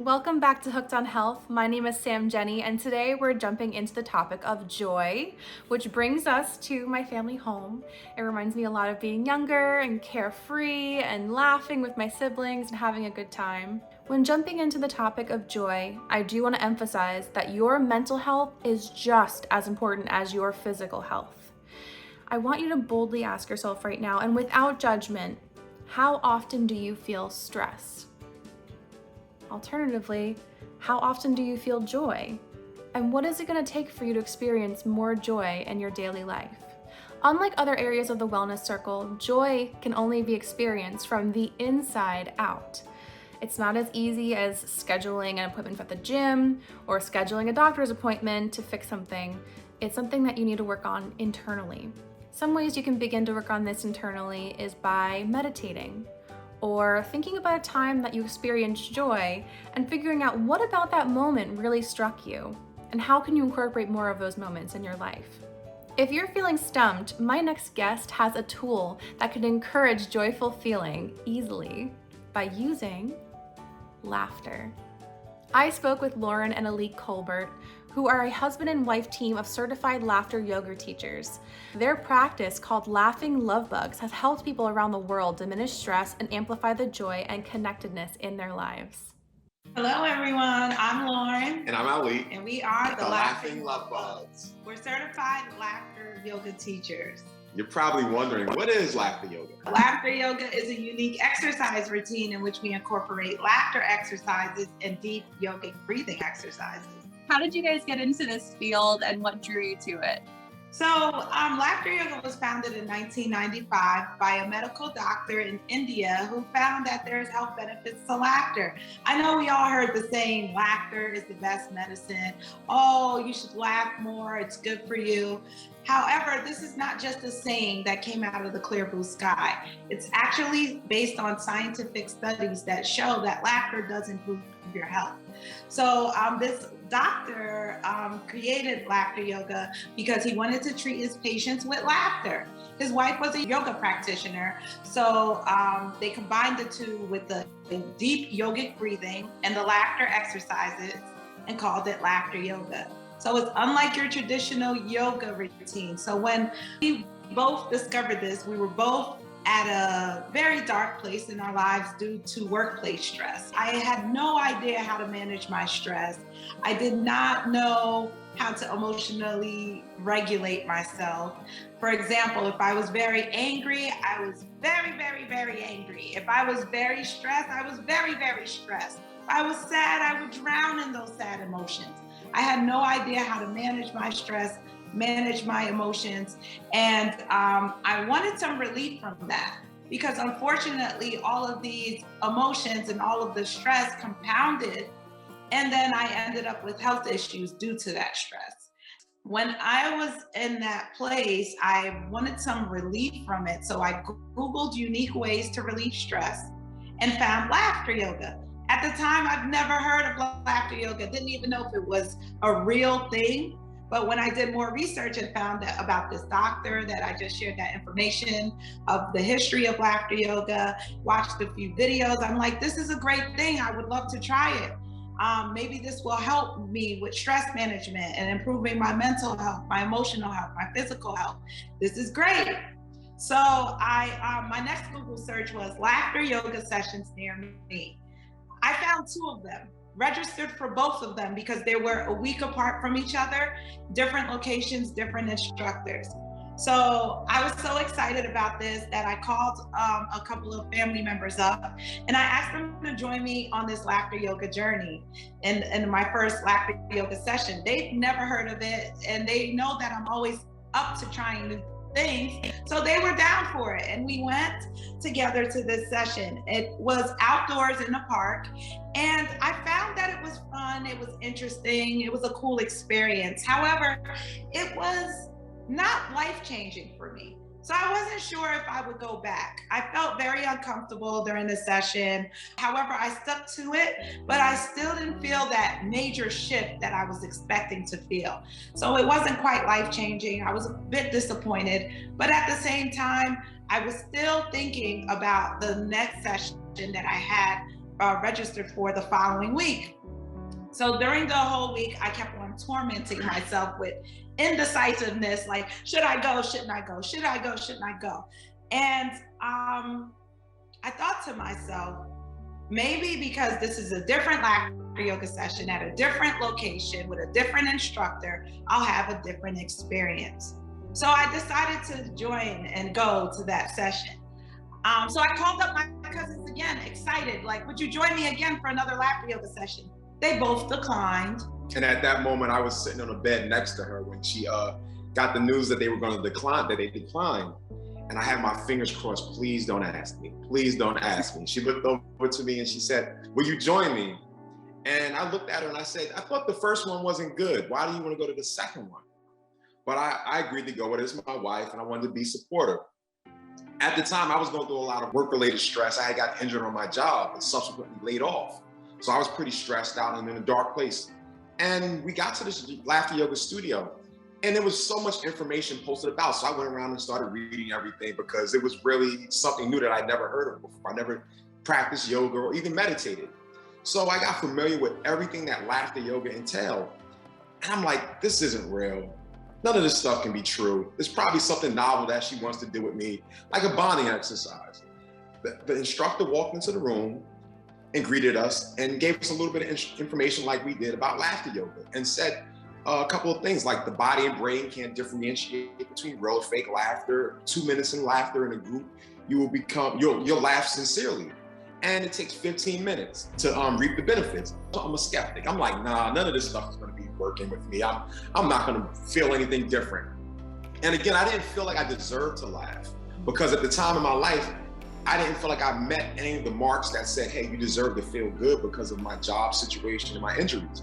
Welcome back to Hooked on Health. My name is Sam Jenny, and today we're jumping into the topic of joy, which brings us to my family home. It reminds me a lot of being younger and carefree and laughing with my siblings and having a good time. When jumping into the topic of joy, I do want to emphasize that your mental health is just as important as your physical health. I want you to boldly ask yourself right now, and without judgment, how often do you feel stress? Alternatively, how often do you feel joy? And what is it going to take for you to experience more joy in your daily life? Unlike other areas of the wellness circle, joy can only be experienced from the inside out. It's not as easy as scheduling an appointment at the gym or scheduling a doctor's appointment to fix something. It's something that you need to work on internally. Some ways you can begin to work on this internally is by meditating, or thinking about a time that you experienced joy and figuring out what about that moment really struck you, and how can you incorporate more of those moments in your life. If you're feeling stumped, my next guest has a tool that can encourage joyful feeling easily by using laughter. I spoke with Lauren and Alike Colbert, who are a husband and wife team of certified laughter yoga teachers. Their practice, called Laughing Love Bugs, has helped people around the world diminish stress and amplify the joy and connectedness in their lives. Hello, everyone. I'm Lauren. And I'm Alike. And we are the Laughing Love Bugs. We're certified laughter yoga teachers. You're probably wondering, what is laughter yoga? Laughter yoga is a unique exercise routine in which we incorporate laughter exercises and deep yogic breathing exercises. How did you guys get into this field and what drew you to it? So laughter yoga was founded in 1995 by a medical doctor in India who found that there's health benefits to laughter. I know we all heard the saying, laughter is the best medicine. Oh, you should laugh more, it's good for you. However, this is not just a saying that came out of the clear blue sky. It's actually based on scientific studies that show that laughter does improve your health. So this doctor created laughter yoga because he wanted to treat his patients with laughter. His wife was a yoga practitioner, so they combined the two with the deep yogic breathing and the laughter exercises and called it laughter yoga. So it's unlike your traditional yoga routine. So when we both discovered this, we were both at a very dark place in our lives due to workplace stress. I had no idea how to manage my stress. I did not know how to emotionally regulate myself. For example, if I was very angry, I was very, very, very angry. If I was very stressed, I was very, very stressed. If I was sad, I would drown in those sad emotions. I had no idea how to manage my stress, manage my emotions, and I wanted some relief from that because unfortunately all of these emotions and all of the stress compounded, and then I ended up with health issues due to that stress. When I was in that place, I wanted some relief from it, so I Googled unique ways to relieve stress and found laughter yoga. At the time, I've never heard of laughter yoga, didn't even know if it was a real thing. But when I did more research and found out about this doctor that I just shared that information of the history of laughter yoga, watched a few videos, I'm like, this is a great thing. I would love to try it. Maybe this will help me with stress management and improving my mental health, my emotional health, my physical health. This is great. So my next Google search was laughter yoga sessions near me. I found 2 of them, registered for both of them because they were a week apart from each other, different locations, different instructors. So I was so excited about this that I called a couple of family members up and I asked them to join me on this laughter yoga journey in my first laughter yoga session. They've never heard of it and they know that I'm always up to trying new things. So they were down for it and we went together to this session. It was outdoors in the park and I found that it was fun, it was interesting, it was a cool experience. However, it was not life-changing for me. So I wasn't sure if I would go back. I felt very uncomfortable during the session. However, I stuck to it, but I still didn't feel that major shift that I was expecting to feel. So it wasn't quite life-changing. I was a bit disappointed, but at the same time, I was still thinking about the next session that I had registered for the following week. So during the whole week, I kept on tormenting myself with indecisiveness, like, should I go? Shouldn't I go? Should I go? Shouldn't I go? And I thought to myself, maybe because this is a different laughter yoga session at a different location with a different instructor, I'll have a different experience. So I decided to join and go to that session. So I called up my cousins again, excited, like, would you join me again for another laughter yoga session? They both declined. And at that moment, I was sitting on a bed next to her when she got the news that they were going to decline, that they declined. And I had my fingers crossed, please don't ask me. Please don't ask me. She looked over to me and she said, will you join me? And I looked at her and I said, I thought the first one wasn't good. Why do you want to go to the second one? But I agreed to go with it. It's my wife and I wanted to be supportive. At the time, I was going through a lot of work-related stress. I had got injured on my job and subsequently laid off. So I was pretty stressed out and in a dark place. And we got to this laughter yoga studio and there was so much information posted about. So I went around and started reading everything because it was really something new that I'd never heard of before. I never practiced yoga or even meditated. So I got familiar with everything that laughter yoga entailed. And I'm like, this isn't real. None of this stuff can be true. There's probably something novel that she wants to do with me, like a bonding exercise. The instructor walked into the room and greeted us and gave us a little bit of information like we did about laughter yoga and said a couple of things like the body and brain can't differentiate between real or fake laughter. 2 minutes in laughter in a group, you'll laugh sincerely. And it takes 15 minutes to reap the benefits. So I'm a skeptic. I'm like, nah, none of this stuff is gonna be working with me. I'm not gonna feel anything different. And again, I didn't feel like I deserved to laugh because at the time in my life, I didn't feel like I met any of the marks that said, hey, you deserve to feel good because of my job situation and my injuries.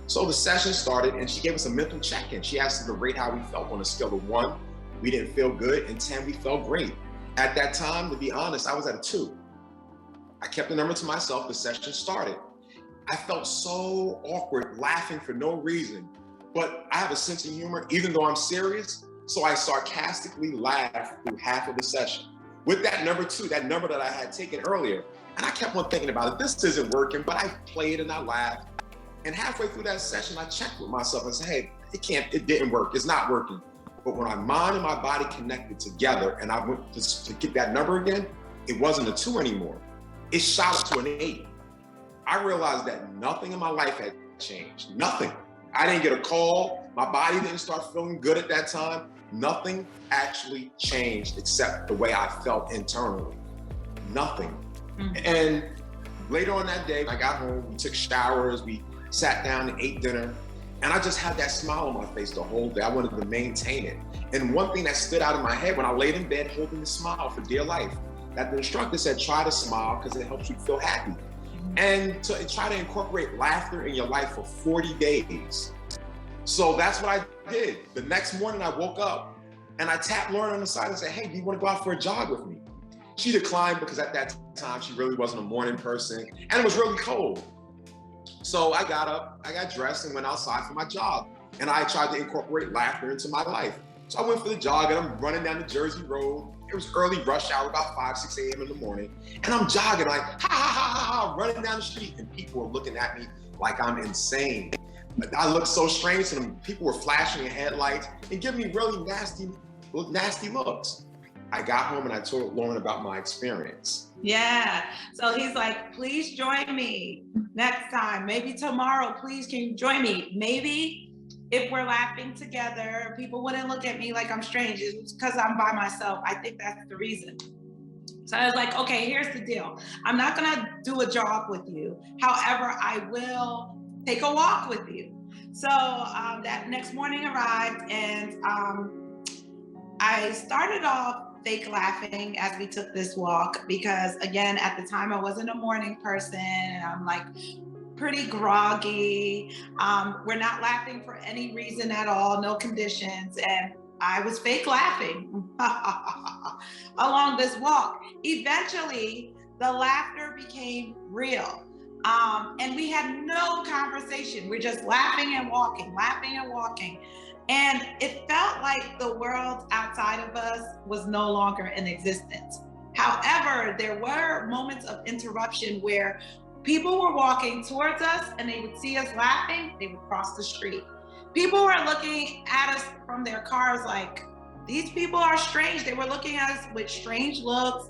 So the session started and she gave us a mental check-in. She asked us to rate how we felt on a scale of 1, we didn't feel good, and 10, we felt great. At that time, to be honest, I was at a 2. I kept the number to myself, the session started. I felt so awkward laughing for no reason, but I have a sense of humor, even though I'm serious, so I sarcastically laughed through half of the session. With that number 2, that number that I had taken earlier, and I kept on thinking about it, this isn't working, but I played and I laughed. And halfway through that session, I checked with myself and said, hey, it didn't work, it's not working. But when my mind and my body connected together and I went to get that number again, it wasn't a 2 anymore. It shot up to an 8. I realized that nothing in my life had changed, nothing. I didn't get a call, my body didn't start feeling good at that time. Nothing actually changed except the way I felt internally, nothing. Mm-hmm. And later on that day, I got home, we took showers, we sat down and ate dinner, and I just had that smile on my face the whole day. I wanted to maintain it. And one thing that stood out in my head when I laid in bed holding the smile for dear life, that the instructor said, try to smile because it helps you feel happy. And to try to incorporate laughter in your life for 40 days. So that's what I did. The next morning I woke up and I tapped Lauren on the side and said, hey, do you want to go out for a jog with me? She declined because at that time she really wasn't a morning person and it was really cold. So I got up, I got dressed and went outside for my jog. And I tried to incorporate laughter into my life. So I went for the jog and I'm running down the Jersey Road. It was early rush hour, about 5, 6 a.m. in the morning. And I'm jogging like, ha, ha, ha, ha, ha, running down the street. And people were looking at me like I'm insane. I looked so strange to them. People were flashing their headlights and giving me really nasty looks. I got home and I told Lauren about my experience. Yeah, so he's like, please join me next time. Maybe tomorrow, please can you join me? Maybe if we're laughing together, people wouldn't look at me like I'm strange. It's because I'm by myself. I think that's the reason. So I was like, okay, here's the deal. I'm not gonna do a jog with you. However, I will take a walk with you. So that next morning arrived and I started off fake laughing as we took this walk because again, at the time I wasn't a morning person and I'm like pretty groggy. We're not laughing for any reason at all, no conditions. And I was fake laughing along this walk. Eventually, the laughter became real. And we had no conversation. We're just laughing and walking, laughing and walking. And it felt like the world outside of us was no longer in existence. However, there were moments of interruption where People were walking towards us and they would see us laughing, they would cross the street. People were looking at us from their cars like, these people are strange. They were looking at us with strange looks.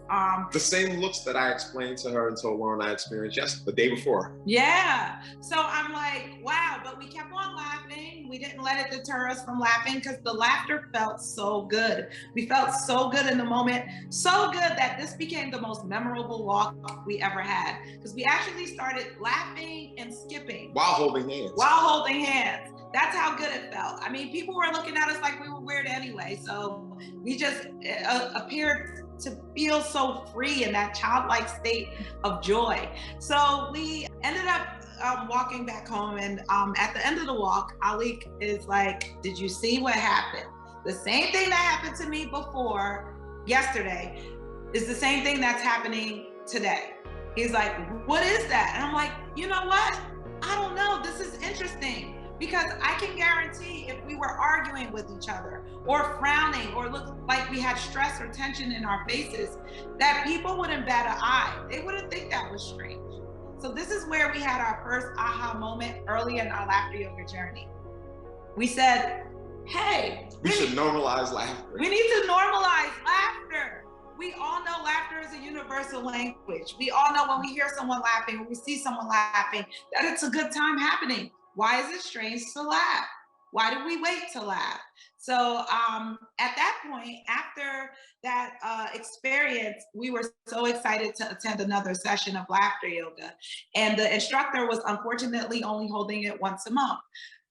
The same looks that I explained to her and told Lauren I experienced the day before. Yeah. So I'm like, wow, but we kept on laughing. We didn't let it deter us from laughing because the laughter felt so good. We felt so good in the moment, so good that this became the most memorable walk we ever had, because we actually started laughing and skipping. While holding hands. While holding hands. That's how good it felt. I mean, people were looking at us like we were weird anyway. So we just appeared to feel so free in that childlike state of joy. So we ended up walking back home, and at the end of the walk, Ali is like, did you see what happened? The same thing that happened to me before yesterday is the same thing that's happening today. He's like, what is that? And I'm like, you know what? I don't know. This is interesting. Because I can guarantee if we were arguing with each other or frowning or look like we had stress or tension in our faces, that people wouldn't bat an eye. They wouldn't think that was strange. So this is where we had our first aha moment early in our laughter yoga journey. We said, hey, we should normalize laughter. We need to normalize laughter. We all know laughter is a universal language. We all know when we hear someone laughing, when we see someone laughing, that it's a good time happening. Why is it strange to laugh? Why do we wait to laugh? So at that point, after that experience, we were so excited to attend another session of laughter yoga. And the instructor was unfortunately only holding it once a month.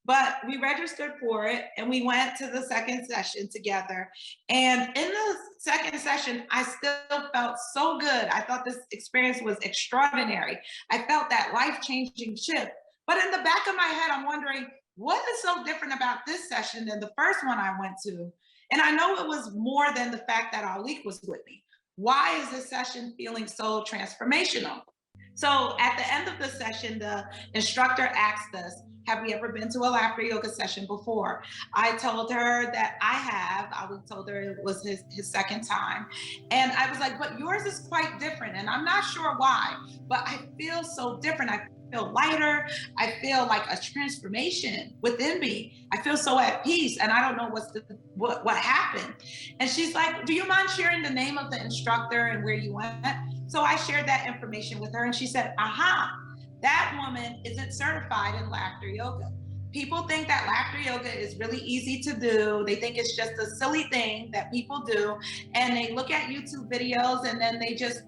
But we registered for it and we went to the second session together. And in the second session, I still felt so good. I thought this experience was extraordinary. I felt that life-changing shift. But in the back of my head, I'm wondering, what is so different about this session than the first one I went to? And I know it was more than the fact that Alik was with me. Why is this session feeling so transformational? So at the end of the session, the instructor asked us, have we ever been to a laughter yoga session before? I told her that I have. I told her it was his second time. And I was like, but yours is quite different. And I'm not sure why, but I feel so different. I feel lighter. I feel like a transformation within me. I feel so at peace, and I don't know what happened. And she's like, do you mind sharing the name of the instructor and where you went? So I shared that information with her, and she said, aha, that woman isn't certified in laughter yoga. People think that laughter yoga is really easy to do. They think it's just a silly thing that people do, and they look at YouTube videos and then they just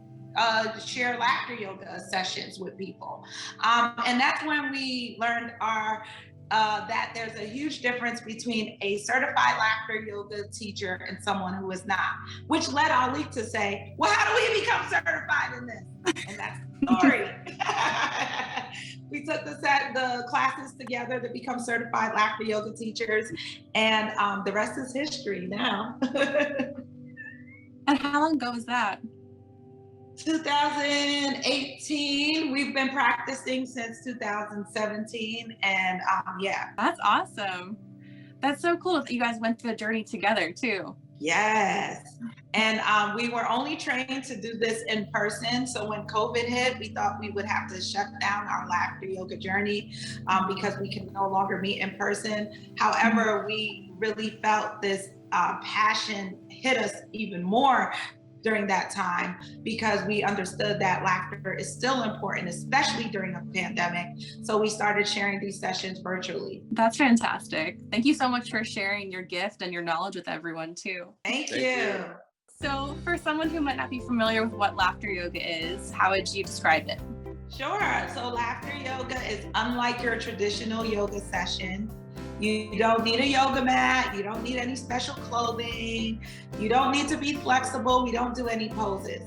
share laughter yoga sessions with people. And that's when we learned that there's a huge difference between a certified laughter yoga teacher and someone who is not, which led Ali to say, well, how do we become certified in this? And that's the story. We took the classes together to become certified laughter yoga teachers, and the rest is history now. And how long ago was that? 2018. We've been practicing since 2017, and yeah. That's awesome. That's so cool that you guys went through the journey together too. Yes. And we were only trained to do this in person. So when COVID hit, we thought we would have to shut down our laughter yoga journey because we can no longer meet in person. However, we really felt this passion hit us even more during that time, because we understood that laughter is still important, especially during a pandemic. So we started sharing these sessions virtually. That's fantastic. Thank you so much for sharing your gift and your knowledge with everyone too. Thank you. So for someone who might not be familiar with what laughter yoga is, how would you describe it? Sure. So laughter yoga is unlike your traditional yoga session. You don't need a yoga mat. You don't need any special clothing. You don't need to be flexible. We don't do any poses.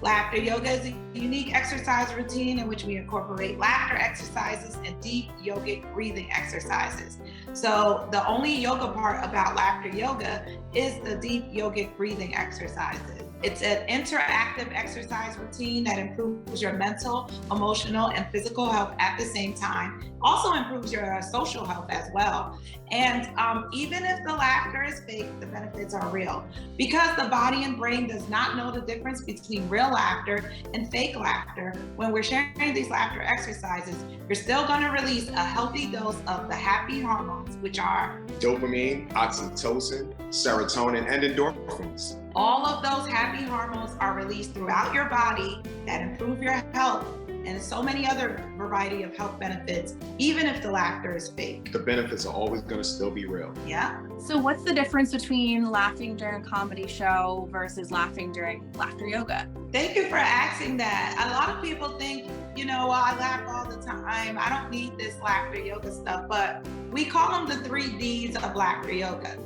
Laughter yoga is a unique exercise routine in which we incorporate laughter exercises and deep yogic breathing exercises. So the only yoga part about laughter yoga is the deep yogic breathing exercises. It's an interactive exercise routine that improves your mental, emotional, and physical health at the same time. Also improves your social health as well. And even if the laughter is fake, the benefits are real. Because the body and brain does not know the difference between real laughter and fake laughter, when we're sharing these laughter exercises, you're still going to release a healthy dose of the happy hormones, which are dopamine, oxytocin, serotonin, and endorphins. All of those happy hormones are released throughout your body that improve your health and so many other variety of health benefits, even if the laughter is fake. The benefits are always going to still be real. Yeah. So what's the difference between laughing during a comedy show versus laughing during laughter yoga? Thank you for asking that. A lot of people think, well, I laugh all the time. I don't need this laughter yoga stuff, but we call them the 3 Ds of laughter yoga.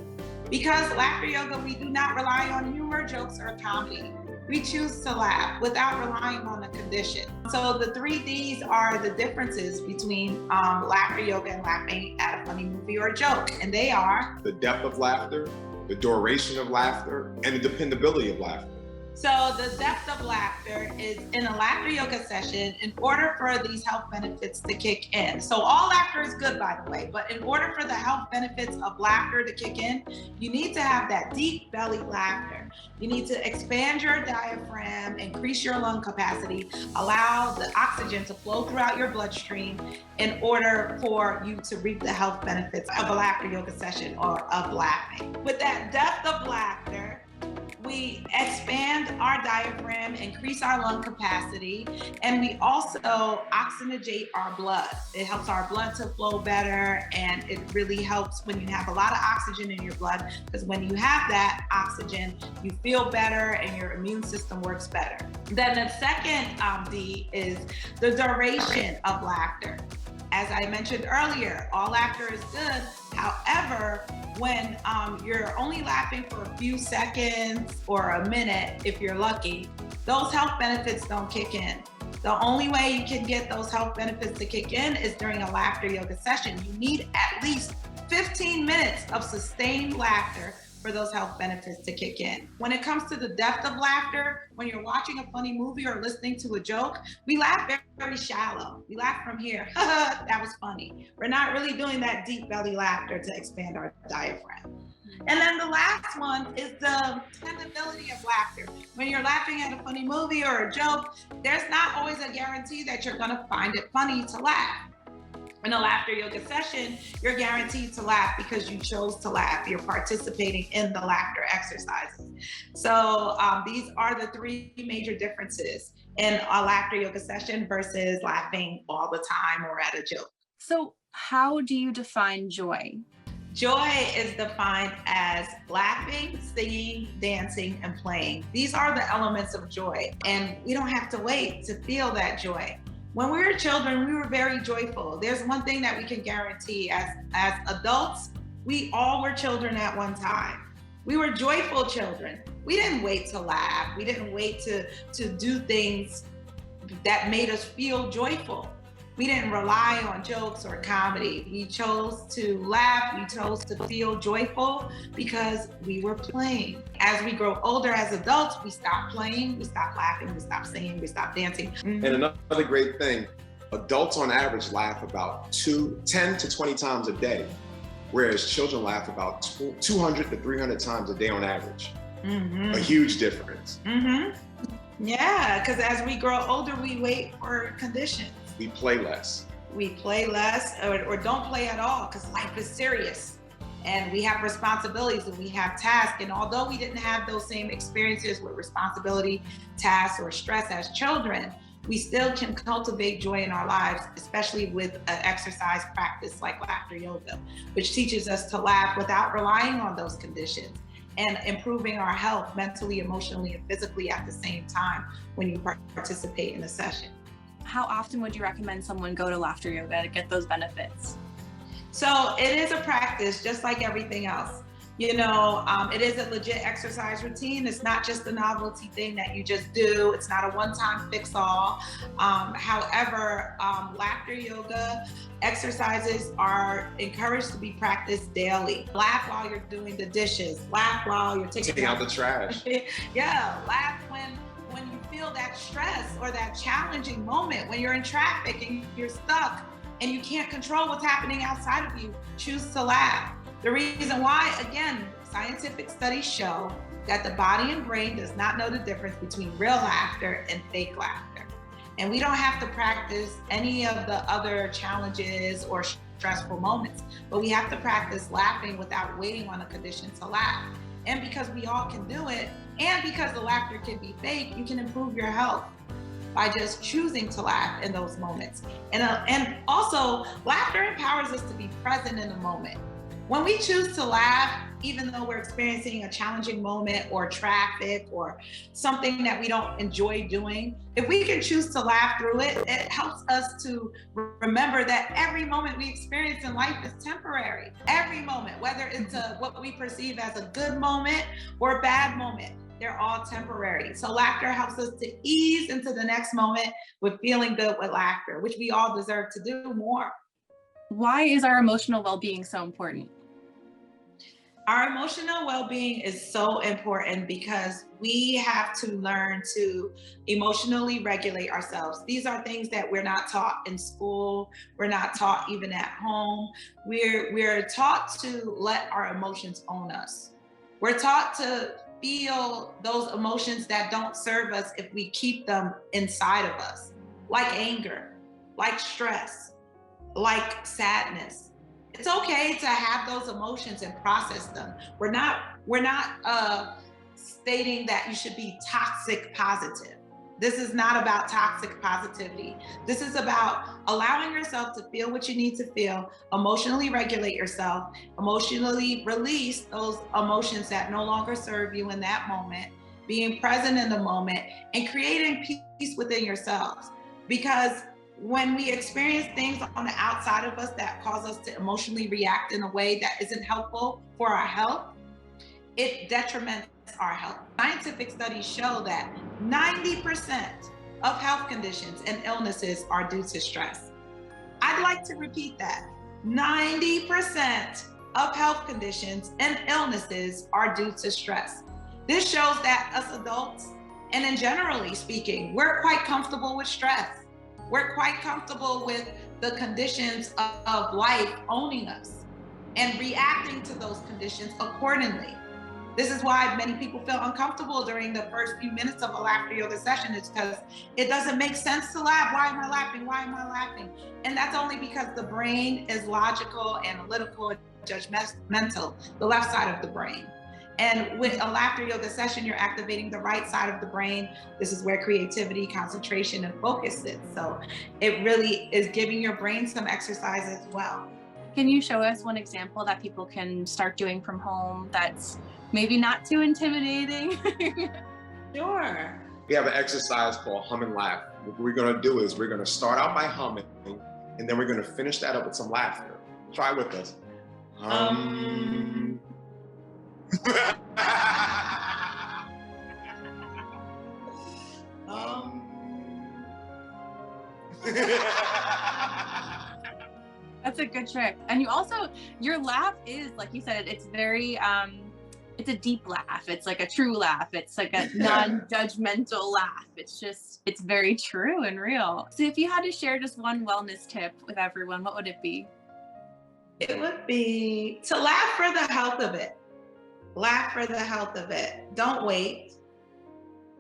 Because laughter yoga, we do not rely on humor, jokes, or comedy. We choose to laugh without relying on a condition. So the 3 Ds are the differences between laughter yoga and laughing at a funny movie or a joke. And they are the depth of laughter, the duration of laughter, and the dependability of laughter. So the depth of laughter is in a laughter yoga session in order for these health benefits to kick in. So all laughter is good, by the way, but in order for the health benefits of laughter to kick in, you need to have that deep belly laughter. You need to expand your diaphragm, increase your lung capacity, allow the oxygen to flow throughout your bloodstream in order for you to reap the health benefits of a laughter yoga session or of laughing. With that depth of laughter, we expand our diaphragm, increase our lung capacity, and we also oxygenate our blood. It helps our blood to flow better, and it really helps when you have a lot of oxygen in your blood, because when you have that oxygen, you feel better and your immune system works better. Then the second D is the duration of laughter. As I mentioned earlier, all laughter is good. However, when you're only laughing for a few seconds or a minute, if you're lucky, those health benefits don't kick in. The only way you can get those health benefits to kick in is during a laughter yoga session. You need at least 15 minutes of sustained laughter for those health benefits to kick in. When it comes to the depth of laughter, when you're watching a funny movie or listening to a joke, we laugh very, very shallow. We laugh from here, that was funny. We're not really doing that deep belly laughter to expand our diaphragm. And then the last one is the dependability of laughter. When you're laughing at a funny movie or a joke, there's not always a guarantee that you're gonna find it funny to laugh. In a laughter yoga session, you're guaranteed to laugh because you chose to laugh. You're participating in the laughter exercises. So these are the 3 major differences in a laughter yoga session versus laughing all the time or at a joke. So how do you define joy? Joy is defined as laughing, singing, dancing, and playing. These are the elements of joy, and we don't have to wait to feel that joy. When we were children, we were very joyful. There's one thing that we can guarantee as adults, we all were children at one time. We were joyful children. We didn't wait to laugh. We didn't wait to do things that made us feel joyful. We didn't rely on jokes or comedy. We chose to laugh. We chose to feel joyful because we were playing. As we grow older as adults, we stop playing, we stop laughing, we stop singing, we stop dancing. And another great thing, adults on average laugh about 10 to 20 times a day, whereas children laugh about 200 to 300 times a day on average. A huge difference. Yeah, because as we grow older, we wait for conditions. We play less. We play less or don't play at all because life is serious and we have responsibilities and we have tasks. And although we didn't have those same experiences with responsibility, tasks, or stress as children, we still can cultivate joy in our lives, especially with an exercise practice like laughter yoga, which teaches us to laugh without relying on those conditions and improving our health mentally, emotionally, and physically at the same time when you participate in a session. How often would you recommend someone go to laughter yoga to get those benefits? So it is a practice just like everything else. It is a legit exercise routine. It's not just a novelty thing that you just do. It's not a one-time fix-all. However, laughter yoga exercises are encouraged to be practiced daily. Laugh while you're doing the dishes. Laugh while you're taking out the trash. Yeah, laugh when you feel that stress or that challenging moment, when you're in traffic and you're stuck and you can't control what's happening outside of you. Choose to laugh. The reason why, again, scientific studies show that the body and brain does not know the difference between real laughter and fake laughter. And we don't have to practice any of the other challenges or stressful moments, but we have to practice laughing without waiting on a condition to laugh. And because we all can do it, and because the laughter can be fake, you can improve your health by just choosing to laugh in those moments. And also, laughter empowers us to be present in the moment. When we choose to laugh, even though we're experiencing a challenging moment or traffic or something that we don't enjoy doing, if we can choose to laugh through it, it helps us to remember that every moment we experience in life is temporary. Every moment, whether it's what we perceive as a good moment or a bad moment, they're all temporary. So laughter helps us to ease into the next moment with feeling good with laughter, which we all deserve to do more. Why is our emotional well-being so important? Our emotional well-being is so important because we have to learn to emotionally regulate ourselves. These are things that we're not taught in school. We're not taught even at home. We're taught to let our emotions own us. We're taught to feel those emotions that don't serve us if we keep them inside of us, like anger, like stress, like sadness. It's okay to have those emotions and process them. We're not stating that you should be toxic positive. This is not about toxic positivity. This is about allowing yourself to feel what you need to feel, emotionally regulate yourself, emotionally release those emotions that no longer serve you in that moment, being present in the moment, and creating peace within yourselves. Because when we experience things on the outside of us that cause us to emotionally react in a way that isn't helpful for our health, it detriments our health. Scientific studies show that 90% of health conditions and illnesses are due to stress. I'd like to repeat that. 90% of health conditions and illnesses are due to stress. This shows that us adults, and in generally speaking, we're quite comfortable with stress. We're quite comfortable with the conditions of life owning us and reacting to those conditions accordingly. This is why many people feel uncomfortable during the first few minutes of a laughter yoga session. It's because it doesn't make sense to laugh. Why am I laughing? Why am I laughing? And that's only because the brain is logical, analytical, and judgmental, the left side of the brain. And with a laughter yoga session, you're activating the right side of the brain. This is where creativity, concentration, and focus sits. So it really is giving your brain some exercise as well. Can you show us one example that people can start doing from home that's maybe not too intimidating? Sure. We have an exercise called hum and laugh. What we're gonna do is we're gonna start out by humming, and then we're gonna finish that up with some laughter. Try with us. Hum. That's a good trick. And you also, your laugh is, like you said, it's very, it's a deep laugh. It's like a true laugh. It's like a non-judgmental laugh. It's very true and real. So if you had to share just one wellness tip with everyone, what would it be? It would be to laugh for the health of it. Laugh for the health of it. Don't wait.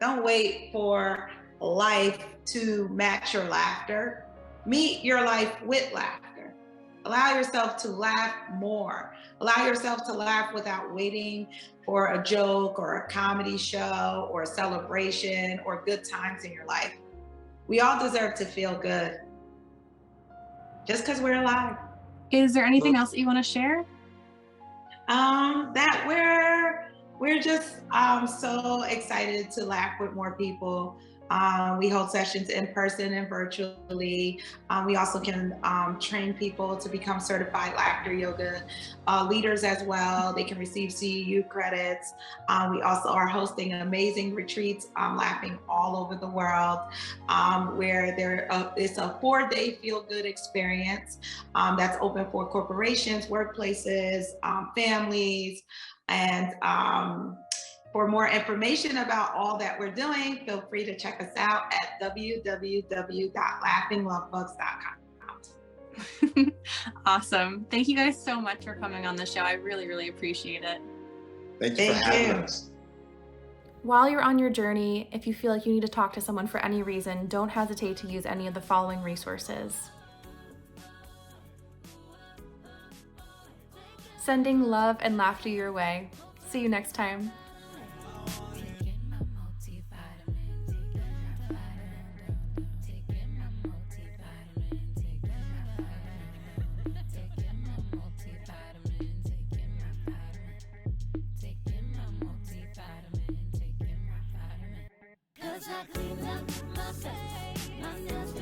Don't wait for life to match your laughter. Meet your life with laughter. Allow yourself to laugh more. Allow yourself to laugh without waiting for a joke or a comedy show or a celebration or good times in your life. We all deserve to feel good just because we're alive. Is there anything else that you want to share? That we're just so excited to laugh with more people. We hold sessions in person and virtually. We also can train people to become certified laughter yoga leaders as well. They can receive CEU credits. We also are hosting amazing retreats, laughing all over the world, where it's a 4-day feel-good experience that's open for corporations, workplaces, families, and for more information about all that we're doing, feel free to check us out at www.laughinglovebugs.com. Awesome. Thank you guys so much for coming on the show. I really, really appreciate it. Thank you for having us. While you're on your journey, if you feel like you need to talk to someone for any reason, don't hesitate to use any of the following resources. Sending love and laughter your way. See you next time. I cleaned up my face, my nails